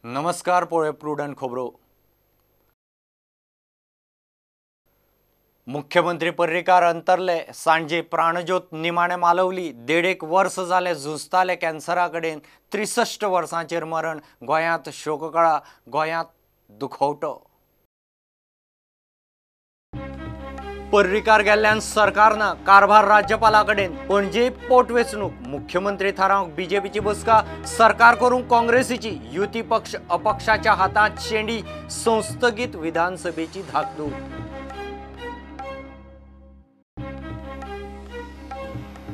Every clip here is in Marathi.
नमस्कार पोळे प्रुडंट खबरो। मुख्यमंत्री पर्रीकार अंतरले सांजे प्राणज्योत निमाणे मालवली। 1.5 वर्ष जाले झुजताले कॅन्सराकडेन 63 वर्सांचेर मरण। गोंयांत शोककळा, गोंयांत दुखवटो। पर्रीकार गेल्ल्यान सरकारना कारभार राज्यपालाकडेन। पणजे पोटवेंचणूक, मुख्यमंत्री थारावंक बीजेपीची बसका, सरकार करूंक काँग्रेसीची। युती पक्ष अपक्षाच्या हातांत शेंडी, संस्थगीत विधानसभेची धाकधूक।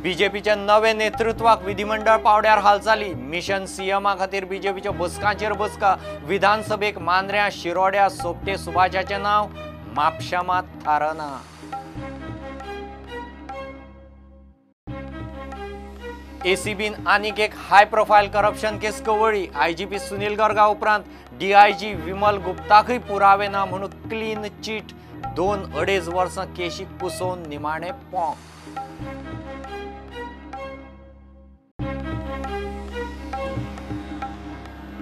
बीजेपीच्या नवे नेतृत्वाक विधिमंडळ पावड्यार हालचाली। मिशन सीएमा खातीर बीजेपीच्या बसकांचेर बसका। विधानसभेक मांद्र्या, शिरोड्या, सोपटे सुभाषाचे नाव, म्हापशा मात थारना। एसीबीन आनीक एक हाय प्रोफायल करप्शन केस कवळी। आयजीपी सुनील गर्गा उपरांत डीआयजी विमल गुप्ताकय पुरावे ना म्हणून क्लीन चीट। 2-2.5 वर्सां केशीक पुसोवन निमाणे पोंक।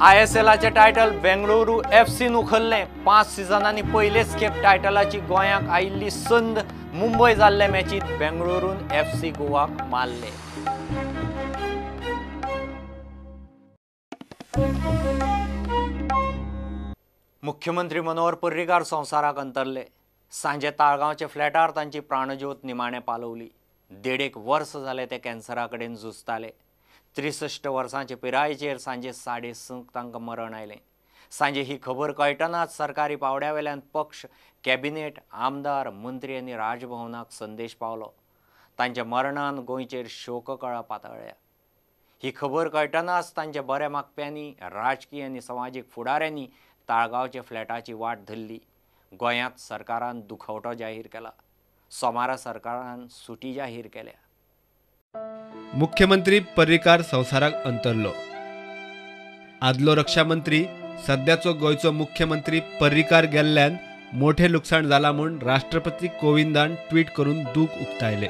आयएसएलाचे टायटल बेंगळुरू एफसीन उखल्ले। 5 सिजनांनी पयलेच खेप टायटलाची गोंयांक आयिल्ली संद। मुंबय जाल्ले मॅचीत बेंगळुरून एफसी गोवाक मारले। मुख्यमंत्री मनोहर पर्रीकार संवसाराक अंतरले। सांजे ताळगांवचे फ्लॅटार तांची प्राणज्योत निमाणे पालवली। 1.5 वर्स जाले ते कॅन्सराकडेन झुजताले। 63 वर्सांचे पिरायेचेर सांजे 6:30 तांकां मरण आयलें। सांजे ही खबर कळटनाच सरकारी पावड्यावेल्यान पक्ष, कॅबिनेट, आमदार, मंत्री आनी राजभवनाक संदेश पावलो। तांच्या मरणान गोंयचेर शोककळा पातळ्ळ्या। ही खबर कळटनाच तांच्या बऱ्या मागप्यांनी, राजकीय आनी समाजीक फुडाऱ्यांनी ताळगांवचे फ्लॅटाची वाट धरली। गोंयांत सरकारान दुखवटो जाहीर केला। सोमारा सरकारान सुटी जाहीर केल्या। मुख्यमंत्री पर्रीकार संवसाराक अंतरलो। आदलो रक्षा मंत्री, सध्याचो गोंयचो मुख्यमंत्री पर्रीकार गेल्ल्यान मोठे लुकसाण जाला म्हूण राष्ट्रपती कोविंदान ट्वीट करून दूख उक्तायले।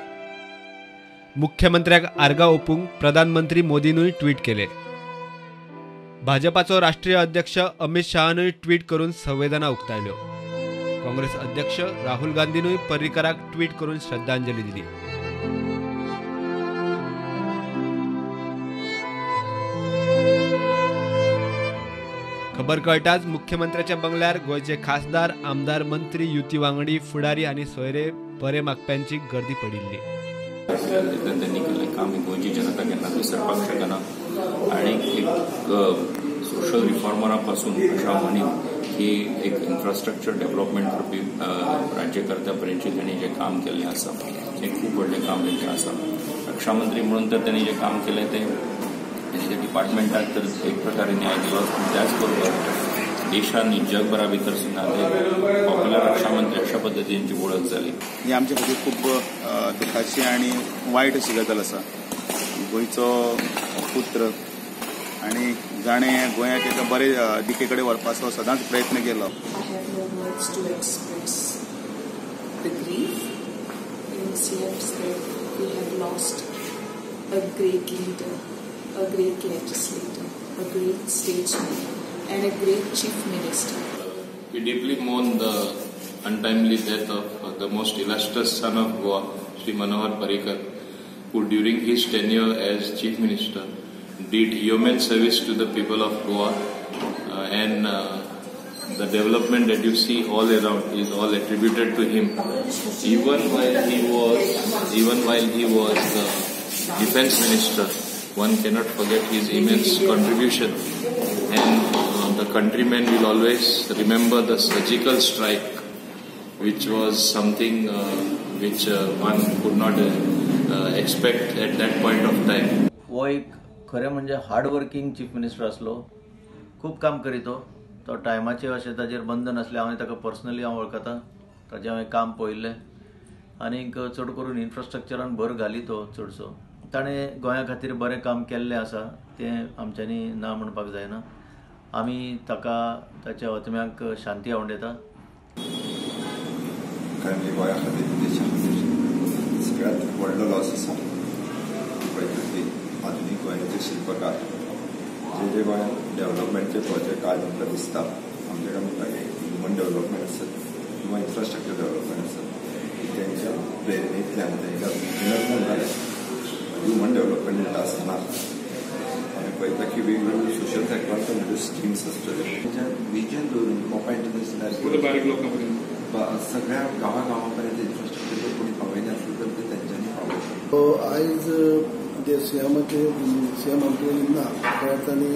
मुख्यमंत्र्याक आर्गां ओपूंक प्रधानमंत्री मोदीनूय ट्वीट केले। भाजपाचो राष्ट्रीय अध्यक्ष अमित शहानूय ट्वीट करून संवेदना उक्तायल्यो। काँग्रेस अध्यक्ष राहुल गांधीनूय पर्रीकाराक ट्वीट करून श्रद्धांजली दिली। खबर कळटाच मुख्यमंत्र्याच्या बंगल्यार गोंयचे खासदार, आमदार, मंत्री, युती वांगडी, फुडारी आनी सोयरे बरे मागप्यांची गर्दी पडिल्ली। त्यांनी केलें काम गोंयची जनता केन्ना विसरपाक शकना आनी एक सोशल रिफॉर्मरा पासून अशा म्हणीन की एक इन्फ्रास्ट्रक्चर डेव्हलपमेंट करपी राज्यकर्त्या पर्यंतचे त्यांनी जे काम केल्लें आसा तें खूब व्हडलें काम तेंचें आसा। रक्षा मंत्री म्हणून तर त्यांनी जे काम केलें तें तेंच्या डिपार्टमेंटाक तर एक प्रकारे न्याय दिलो, त्याच बरोबर देशांनी जगभरा भितर सुद्दां पॉप्युलर रक्षा मंत्री अशा पद्दतीची वळख जाली। ही आमच्या खातीर खूब दुखाची आनी वायट अशी गजाल आसा। गोंयचो पुत्र आनी जाणें गोंयाक एका बरे दिके कडेन व्हरपाचो सदांच प्रयत्न केलो। A great legislator, a great statesman, and a great chief minister. We deeply mourn the untimely death of the most illustrious son of Goa, Sri Manohar Parrikar, who during his tenure as chief minister did yeoman service to the people of Goa, and the development that you see all around is all attributed to him. Even while he was the defense minister, one cannot forget his immense contribution, and the countrymen will always remember the surgical strike, which was something which one could not expect at that point of time. वो एक खरें म्हणजे हार्ड वर्किंग चीफ मिनिस्टर आसलो, खूब काम करीतो। तो टायमाचें अशें ताजेर बंधन आसलें, हांवें ताका पर्सनली वळखता, ताजें हांवें काम पळयल्लें आनीक चड करून इन्फ्रास्ट्रक्चरान भर घाली तो चडसो। ताणें गोंया खातीर बरें काम केल्लें आसा तें आमच्यांनी ना म्हणपाक जायना। आमी ताका ताच्या आत्म्याक शांती आंवडेता। गोंया खातीर देशा खातीर सगळ्यांत व्हडलो लॉस आसा। आधुनीक गोंयाचे शिल्पकार जे गोंयांत डेव्हलपमेंटचे प्रोजेक्ट आज आमकां दिसता आमच्या म्हणटा ह्युमन डेव्हलपमेंट आसत किंवा इन्फ्रास्ट्रक्चर डेव्हलपमेंट आसत तेंच्या प्रेरणेंतल्यान तेंच्या विजनांतल्यान जालें ह्युमन डेव्हलपमेंट आसना आमी पळयता की वेगवेगळ्यो सोशल सॅक्टरांतल्यो म्हणजे स्किम्स आसतल्यो तेंच्या विजन दवरून मोपा इंटरनॅशनल बारीक लोकांपर्यंत सगळ्या गांवांगांवांपर्यंत इन्फ्रास्ट्रक्चर जर कोणी पावयलें आसलें तर ते तेंच्यांनी पावयलें. आयज जे सीएम आमचे ना त्या अर्थांनी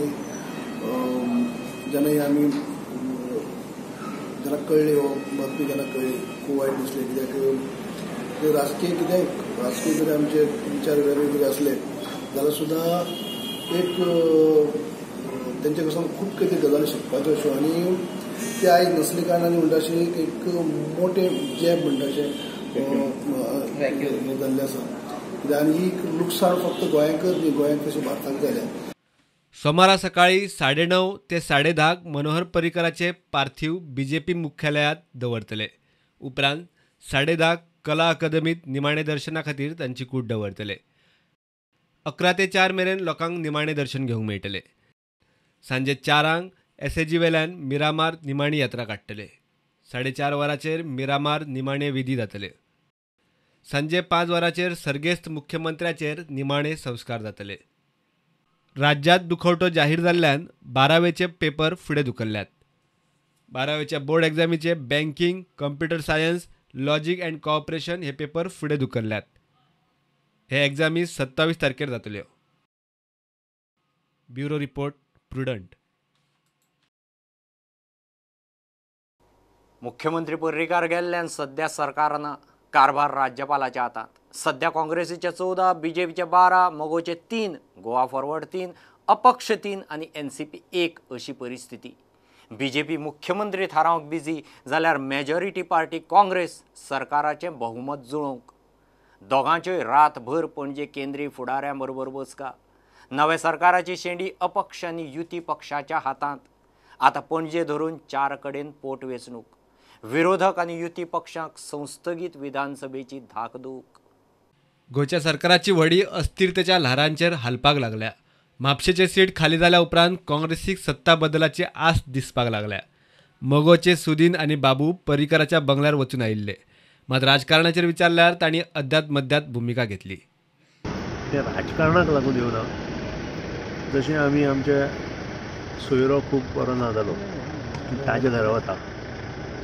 जेन्ना आमी जेन्ना कळ्ळी हो बातमी जेन्ना कळ्ळी खूब वायट दिसलें कित्याक ते राजकीय जरी आमचे विचार वेगळे जरी असले जाल्यार सुद्दां एक तेंचे कडसून खूब कितें गजाली शिकपाच्यो अश्यो आनी ते आयज नसले कारणान म्हणटा अशें एक मोठे जॅब म्हणटा अशें जाल्लें आसा आनी ही लुकसाण फक्त गोंयांकच न्ही गोंयांत तशें भारताक जाल्या. सोमारा सकाळी 9:30 ते 10:30 मनोहर पर्रीकराचे पार्थिव बीजेपी मुख्यालयात दवरतले. उपरांत 10:30 कला अकादमीत निमाणे दर्शना खातीर तांची कूड दवरतले. 11 ते 4 मेरेन लोकांक निमाणे दर्शन घेवंक मेळटले. सांजे 4 एसएजी वेल्यान मिरामार निमाणी यात्रा काडटले. 4:30 वरांचेर मिरामार निमाणे विधी जातले. सांजे 5 वरांचेर सर्गेस्त मुख्यमंत्र्याचेर निमाणे संस्कार जातले. राज्यात दुखवटो जाहीर जाल्ल्यान 12वेचे पेपर फुडें धुकल्ल्यात. 12वेच्या बोर्ड एग्जामीचे banking, computer science, logic and cooperation हे पेपर फुडें धुकल्ल्यात. हे एग्जामी 27 तारखेर जातल्यो. Bureau report, Prudent. मुख्यमंत्री पर्रीकार गेल्ल्यान सध्या सरकारना कारभार राज्यपालाच्या हातात. सध्या काँग्रेसीचे 14, बीजेपीचे 12, मगोचे 3, गोवा फॉरवर्ड 3, अपक्ष 3 आणि एनसीपी 1 अशी परिस्थिती. बीजेपी मुख्यमंत्री थारावंक बिजी जाल्यार मेजॉरिटी पार्टी काँग्रेस सरकाराचे बहुमत जुळोवंक. दोगांच्योय रातभर पणजे केंद्रीय फुडाऱ्यां बरोबर बसका. नव्या सरकाराची शेंडी अपक्ष आनी युती पक्षाच्या हातांत. आता पणजे धरून 4 कडेन पोटवेंचणूक. विरोधक आनी युती पक्षांक संस्थगीत विधानसभेची धाकधूक. गोंयच्या सरकाराची व्हडी अस्थिरतेच्या ल्हारांचेर हालपाक लागल्या. म्हापशेचे सीट खाली जाल्या उपरांत काँग्रेसीक सत्ता बदलाची आस दिसपाक लागल्या. मगोचे सुदीन आनी बाबू पर्रीकराच्या बंगल्यार वचून आयिल्ले. मात राजकारणाचेर विचारल्यार तांणी अद्यात मध्यात भुमिका घेतली. ते राजकारणाक लागून येवना. जशें आमी आमचे सोयरो खूब बरो ना जालो ताजे घरा वता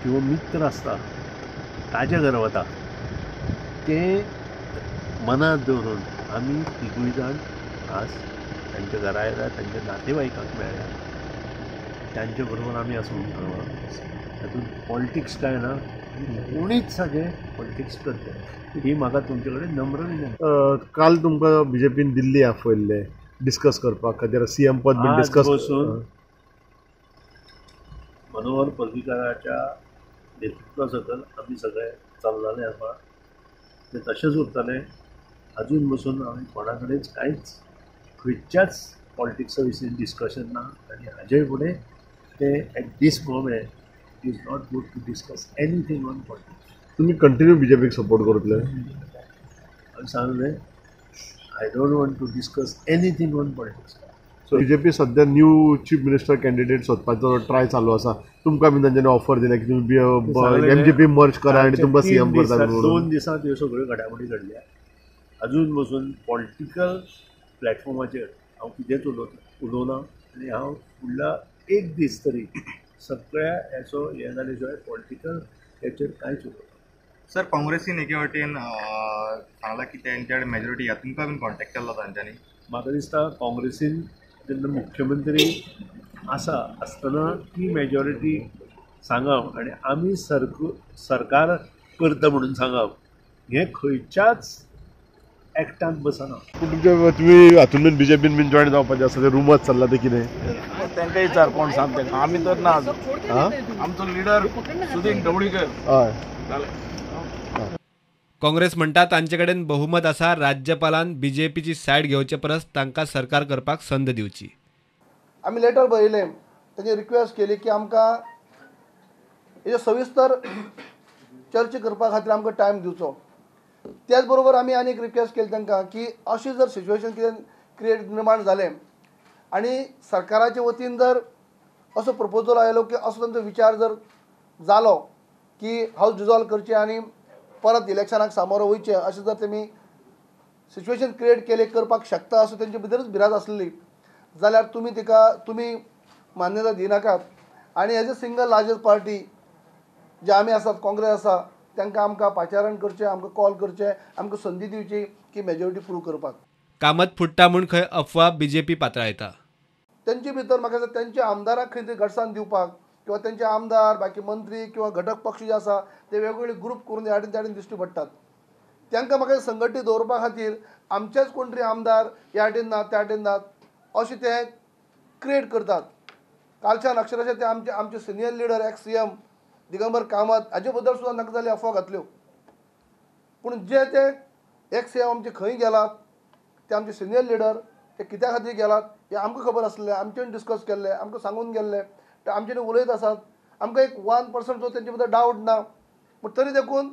किंवा मित्र आसता ताजे घरा वता ते मनात दवरून आमी तिगूय जाण आज तांच्या घरा आयल्या, तांच्या नातेवाईकांक मेळ्ळ्या, तांचे बरोबर आमी आसून तातूंत पॉलिटिक्स काय ना. कोणीच सागे पॉलिटिक्स करता ही म्हाका तुमचे कडेन नम्र विनंती. काल तुमकां बीजेपीन दिल्ली आपयल्ले डिस्कस करपाक खातीर सीएम पद बीन डिस्कस बसून मनोहर पर्रीकाराच्या नेतृत्वा सकल आमी सगळे चल्लाले आसा ते तशेंच उरतले. अजून बसून आमी कोणा कडेनच कांयच खंयच्याच पॉलिटिक्सा विशीं डिस्कशन ना आनी हाजे फुडें ते at this moment is not good to discuss anything on politics. तुमी कंटिन्यू बीजेपीक सपोर्ट करतले? हांवें सांगलें I don't want to discuss anything on politics. So BJP सध्या न्यू चीफ मिनिस्टर कॅन्डिडेट सोदपाचो ट्राय चालू आसा. तुमकां बी तांच्यांनी ऑफर दिल्या की तुमी एमजीपी मर्ज करा आनी तुमकां सीएम करता. 2 दिसांत ह्यो सगळ्यो घडामोडी घडल्या. अजून बसून पॉलिटिकल प्लॅटफॉर्माचेर हांव कितेंच उलोवना आनी हांव फुडल्या 1 दीस तरी सगळ्या हेचो हे जाले शिवाय पॉलिटिकल हेचेर कांयच उलोवना. सर, काँग्रेसीन एके वाटेन सांगलां की तेंच्या कडेन मेजॉरिटी ह्या तुमकां बीन कॉन्टॅक्ट केल्लो तांच्यांनी. म्हाका दिसता काँग्रेसीन जेन्ना मुख्यमंत्री आसतना ती मेजॉरिटी सांगप आनी आमी सरकार करता म्हणून सांगप हें खंयच्याच एक्टांत बसना. तुमी हातून बीन बीजेपीन बीन जॉयन जावपाचें आसा ते रुमर्स चल्ला ते कितें? तांकां विचार कोण सांग तांकां. आमी तर ना. आमचो लिडर सुदीन ढवळीकर. हय. काँग्रेस म्हणटा तांचे कडेन बहुमत आसा. राज्यपालान बीजेपीची सायड घेवचे परस तांकां सरकार करपाक संद दिवची. आमी लेटर बरयलें, तांची रिक्वेस्ट केली की आमकां हेजे सविस्तर चर्चा करपा खातीर आमकां टायम दिवचो. त्याच बरोबर आमी आनी एक रिक्वेस्ट केली तांकां की अशी जर सिच्युएशन कितें निर्माण जालें आणि सरकाराच्या वतीन जर असो प्रपोजल आयलो की असो तांचो विचार जर जालो की हाऊस डिजॉल्व करचे आणि परत इलेक्शनाक सामोरं वयचें अशें जर तेमी सिच्युएशन क्रिएट केले करपाक शकता असो तेंचे भितरच भिरांत आसलेली जाल्यार तुमी मान्यता दिनाकात आणि as a single largest party जे आमी आसात काँग्रेस आसा तांकां आमकां पाचारण करचें आमकां कॉल करचें आमकां संदी दिवची की मेजॉरिटी प्रूव्ह करपाक कामत फुट्टा म्हूण खंय अफवा बीजेपी पातळायता तेंचे भितर म्हाका दिसता तेंच्या आमदाराक खंय तरी घटसाण दिवपाक किंवा तेंचे आमदार बाकी मंत्री किंवा घटक पक्ष जे आसा ते वेगवेगळे ग्रूप करून ह्या वटेन दिश्टी पडटात तांकां म्हाका संघटीत दवरपा खातीर आमचेच कोण तरी आमदार ह्या वटेन ना त्या वटेन नात अशें ते क्रिएट करतात कालच्यान अक्षरशः ते आमचे senior leader x CM Digambar Kamat हाजे बद्दल सुद्दां नाका जाल्यो अफवा घातल्यो पूण जे ते एक्स CM आमचे खंय गेलात ते आमचे सिनियर लिडर ते कित्या खातीर गेलात हे आमकां खबर आसलें आमचें डिस्कस केल्लें आमकां सांगून गेल्लें ते आमचे उलयत आसात आमकां एक 1% जो तेंचे भितर डावट ना पूण तरी देखून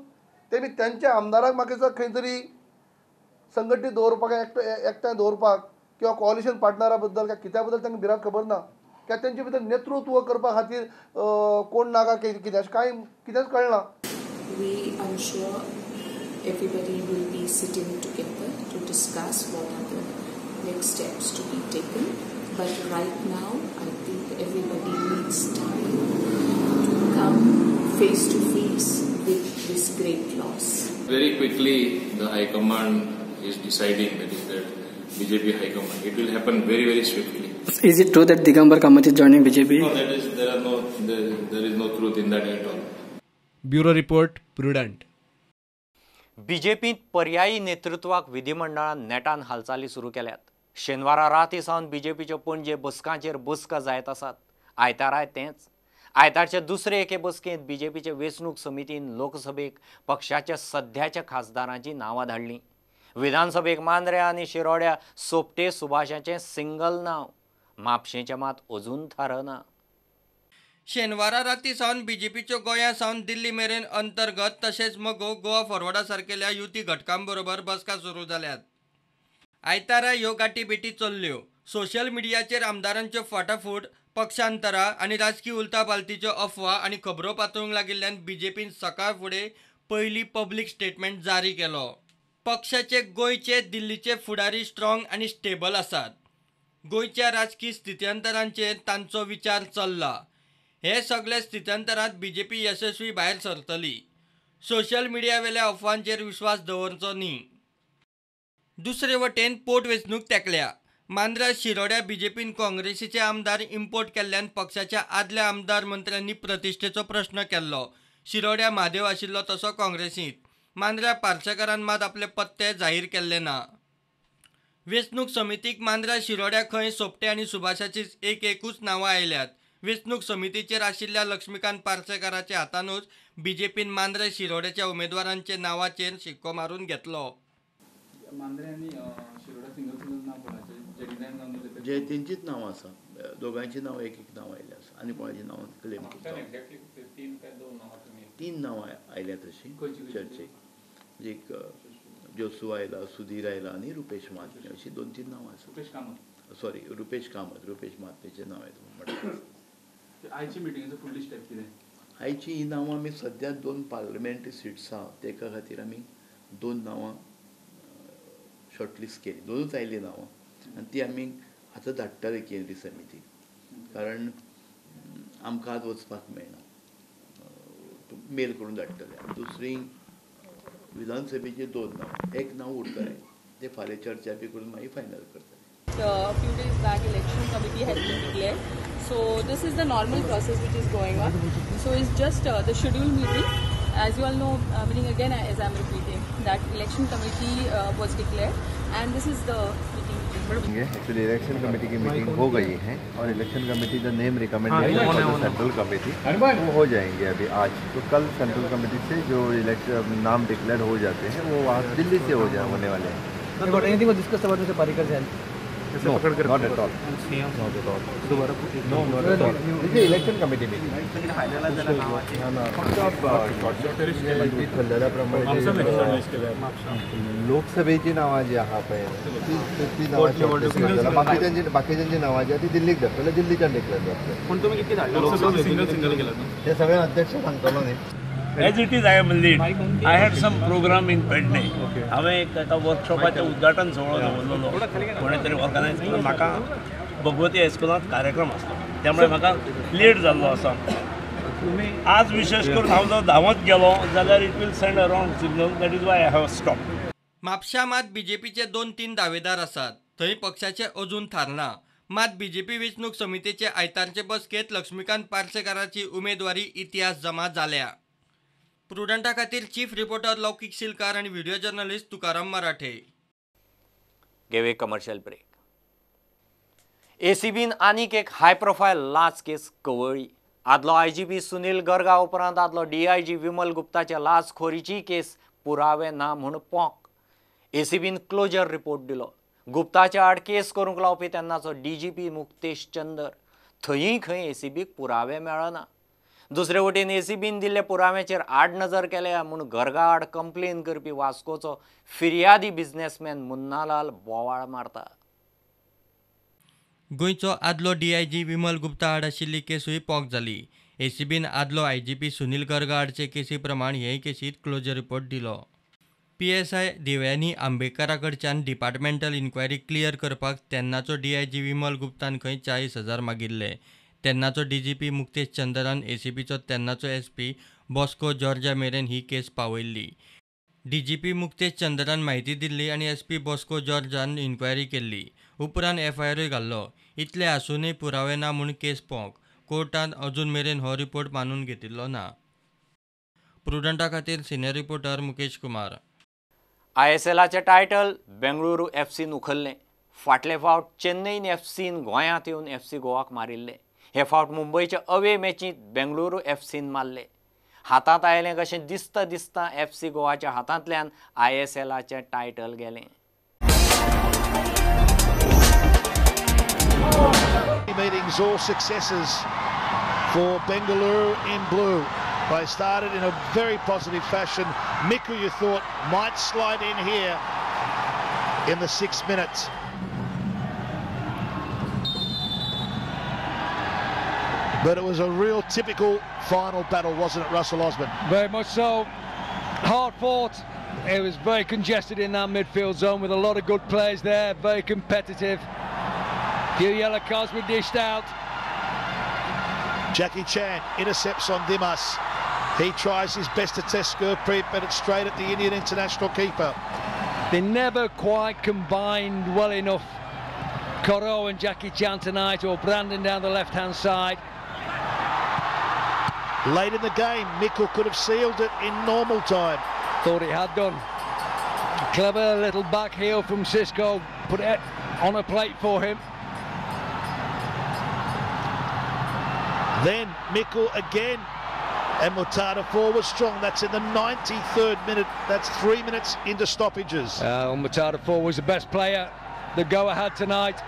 तेमी तेंच्या आमदाराक म्हाका दिसता खंय तरी संघटीत दवरपाक एकठांय दवरपाक किंवा कॉलिशन पार्टनरा बद्दल काय कित्या बद्दल तांकां भिरांत खबर ना कित्याक तेंचे भितर नेतृत्व करपा खातीर कोण नाका कितें कांय कितेंच कळना. We are sure everybody will be sitting together to discuss what are the next steps to be taken. But right now, I think everybody needs time to come face to face with this great loss. Very quickly, the High Command is deciding, that is that BJP High Command. It will happen very, very swiftly. Is it true that Digambar Kamath is joining BJP? No, there is no truth in that at all. Bureau report Prudent. बीजेपीत पर्यायी नेतृत्वाक विधिमंडळान नेटान हालचाली सुरू केल्यात. शेनवारा राती सावन बीजेपीच्यो पणजे बसकांचेर बसका जायत आसात. आयताराय तेंच. आयतारचे दुसरे एके बसकेंत बीजेपीचे वेंचणूक समितीन लोकसभेक पक्षाच्या सध्याच्या खासदारांची नांवां धाडलीं. विधानसभेक मांद्रे आनी शिरोड्या सोपटे सुभाषाचें सिंगल नांव. म्हापशेंचें मात अजून थारना. शेनवारा राती सावन बीजेपीच्यो गोंया सावन दिल्ली मेरेन अंतर्गत तशेंच मगो गोवा फॉरवर्डा सारकेल्या युती घटकां बरोबर बसका सुरू जाल्यात. आयतारा ह्यो गाठीभेटी चल्ल्यो. सोशल मिडियाचेर आमदारांच्यो फाटाफूट, पक्षांतरा आनी राजकीय उलथापालथीच्यो अफवा आनी खबरो पातळूंक लागिल्ल्यान बीजेपीन सकाळ फुडें पयली पब्लीक स्टेटमेंट जारी केलो. पक्षाचे गोंयचे दिल्लीचे फुडारी स्ट्रॉंग आनी स्टेबल आसात. गोंयच्या राजकीय स्थित्यांतरांचेर तांचो विचार चल्ला. हे सगळे स्थित्यांतरांत बीजेपी यशस्वी भायर सरतली. सोशल मिडियावेल्या अफवांचेर विश्वास दवरचो न्ही. दुसरे वटेन पोटवेंचणूक तेंकल्या. मांद्रा शिरोड्या बीजेपीन काँग्रेसीचे आमदार इम्पोर्ट केल्ल्यान पक्षाच्या आदल्या आमदार मंत्र्यांनी प्रतिश्ठेचो प्रश्न केल्लो. शिरोड्या म्हादेव आशिल्लो तसो काँग्रेसींत. मांद्रा पार्सेकरान मात आपले पत्ते जाहीर केल्ले ना. वेंचणूक समितीक मांद्रा शिरोड्या खंय सोपटे आनी सुभाषाचीच एकूच नांवां आयल्यात. वेंचणूक समितीचेर आशिल्ल्या लक्ष्मीकांत पार्सेकराच्या हातानूच बीजेपीन मांद्रा शिरोड्याच्या उमेदवारांचे नांवाचेर शिक्को मारून घेतलो. जे तेंचीच नांवां आसा. दोगांची नांवां एक नांव आयल्या आसा आनी कोणाची नांवां क्लेम करता. 3 नांवां आयल्या तशी चर्चेक. एक जोसू आयला, सुधीर आयला आनी रुपेश महात्मे अशी 2-3 नांवां आसा. सॉरी रुपेश महात्मेचें नांव येता. आयची मिटिंगेचो फुडली स्टेप कितें? आयची ही नांवां आमी सद्या 2 पार्लमेंटरी सिट्स आहा तेका खातीर आमी 2 नांवां शॉर्टलिस्ट केली. 2च आयली नांवां आनी ती आमी आतां धाडटले केंद्रीय समितीक. कारण आमकां आज वचपाक मेळना. मेल करून धाडटले. दुसरी विधानसभेचे 2 नांव. एक नांव उरतलें ते फाल्यां चर्चा बी करून मागीर फायनल करतले. A few days back election committee has been declared, so this is the normal process which is going on. So it's just the scheduled meeting, as you all know, meaning again as I'm repeating that election committee was declared and this is the meeting. Actually election committee की मीटिंग हो गई है और इलेक्शन कमेटी जो नेम रिकमेंडेशन सेंट्रल कमेटी वो हो जाएंगे अभी आज. तो कल सेंट्रल कमेटी से जो इलेक्शन नाम डिक्लेयर हो जाते हैं वो वहाँ दिल्ली से होने वाले हैं. But anything was discussed about Mr. Parrikar's health? No, not at all. Not at all. No, not at all. This is election committee meeting. लोकसभेची नावां जी आहा पळय ती नावां बाकीच्यांची नावां जी आहा ती दिल्लीक धाडटले दिल्लीच्यान डिक्लेअर जातले. पण तुम्ही किती धाडले सिंगल केलं हे सगळे अध्यक्ष सांगतलो न्ही. As it is, I am lead. I had some program in Pedne. हांवें एक वर्कशॉपाचें उद्घाटन सोहळो दवरलेलो कोणें तरी ऑर्गनायज केलो. म्हाका भगवती हायस्कुलांत कार्यक्रम आसलो त्यामुळे म्हाका लेट जाल्लो आसा. आज विशेष करून हांव जर धांवत गेलो जाल्यार it will send a wrong signal. That is why I have stop. म्हापशा मात बीजेपीचे 2-3 दावेदार आसात. थंय पक्षाचे अजून थारना. मात बीजेपी वेंचणूक समितीचे आयतारचे बसकेत लक्ष्मीकांत पार्सेकाराची उमेदवारी इतिहास जमा जाल्या. प्रुडंटा खातीर चीफ रिपोर्टर लौकिक सिलकार आणि व्हिडिओ जर्नलिस्ट तुकाराम मराठे. गेवे कमर्शियल ब्रेक. एसीबीन आनीक एक हाय प्रोफायल लाच केस कवळी. आदलो आयजीपी सुनील गर्गा उपरांत आदलो डीआयजी विमल गुप्ताच्या लाचखोरीची केस पुरावे ना म्हूण पोंक. एसीबीन क्लोजर रिपोर्ट दिलो. गुप्ताच्या आड केस करूंक लावपी तेन्नाचो डीजीपी मुक्तेश चंदर. थंयय खंय एसीबीक पुरावे मेळना. दुसरे वटेन एसीबीन दिल्ले पुराव्याचेर आड नजर केल्या म्हूण गर्गा आड कंप्लेन करपी वास्कोचो फिर्यादी बिझनेसमॅन मुन्नालाल बोवाळ मारता. गोंयचो आदलो डीआयजी विमल गुप्ता आड आशिल्ली केसूय पोंक जाली. एसीबीन आदलो आयजीपी सुनील गर्गा आडचे केसी प्रमाण हेय केसीत क्लोजर रिपोर्ट दिलो. पीएसआय देवयानी आंबेकारा कडच्यान डिपार्टमेंटल इन्क्वायरी क्लियर करपाक तेन्नाचो डीआयजी विमल गुप्तान खंय 40,000 मागिल्ले. तेन्नाचो डीजीपी मुक्तेश चंद्रान एसीबीचो तेन्नाचो एसपी बॉस्को जॉर्जा मेरेन ही केस पावयल्ली. डीजीपी मुक्तेश चंद्रान म्हायती दिल्ली आनी एसपी बॉस्को जॉर्जान इन्क्वायरी केल्ली. उपरांत एफआयआरूय घाल्लो. इतले आसूनय पुरावे ना म्हूण केस पोंक. कोर्टान अजून मेरेन हो रिपोर्ट मानून घेतिल्लो ना. प्रुडंटा खातीर सिनियर रिपोर्टर मुकेश कुमार. आयएसएलाचें टायटल बेंगळुरू एफसीन उखल्लें. फाटले फावट चेन्नईन एफसीन गोंयांत येवन एफसी गोवाक मारिल्ले. हे फावट मुंबयच्या अवे मॅचींत बेंगळुरू एफसीन मारले. हातांत आयलें कशें दिसता दिसता एफसी गोवाच्या हातांतल्यान आयएसएलाचें टायटल गेलें. Meetings all successes for Bengaluru in blue. They started in a very positive fashion. Miku, you thought, might slide in here in the 6 minutes. But it was a real typical final battle, wasn't it, Russell Osman? Very much so. Hard fought. It was very congested in that midfield zone with a lot of good players there. Very competitive. Few yellow cards were dished out. Jackie Chan intercepts on Dimas. He tries his best to test Gurpreet, but it's straight at the Indian international keeper. They never quite combined well enough. Coro and Jackie Chan tonight, or Brandon down the left-hand side. Late in the game, Mickle could have sealed it in normal time. Thought he had done. Clever little back heel from Cisco, put it on a plate for him. Then Mickle again, and Mutada forward strong. That's in the 93rd minute. That's 3 minutes into stoppages. Mutada was the best player. The go-ahead tonight.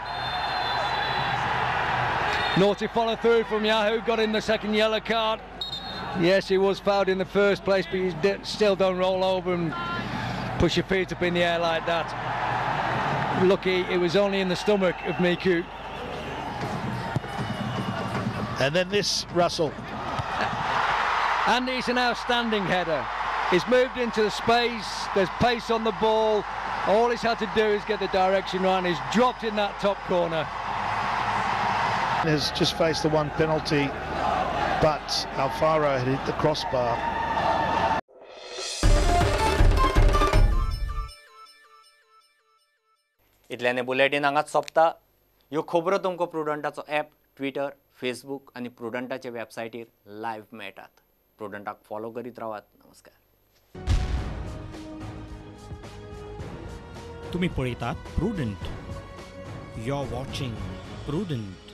Naughty follow through from Yahoo, got in the second yellow card. Yes, he was fouled in the first place, but you still don't roll over and push your feet up in the air like that. Lucky it was only in the stomach of Miku. And then this, Russell. And he's an outstanding header. He's moved into the space, there's pace on the ball. All he's had to do is get the direction right, and he's dropped in that top corner. Has just faced the one penalty, but Alfaro had hit the crossbar. इतल्याने बुलेटिन हांगाच सोंपता. ह्यो खबरो तुमकां प्रुडंटाचो ॲप, ट्विटर, फेसबुक आनी प्रुडंटाच्या वेबसायटीर लायव्ह मेळटात. प्रुडंटाक फॉलो करीत रावात. नमस्कार. तुम्ही पळयतात Prudent. You are watching prudent.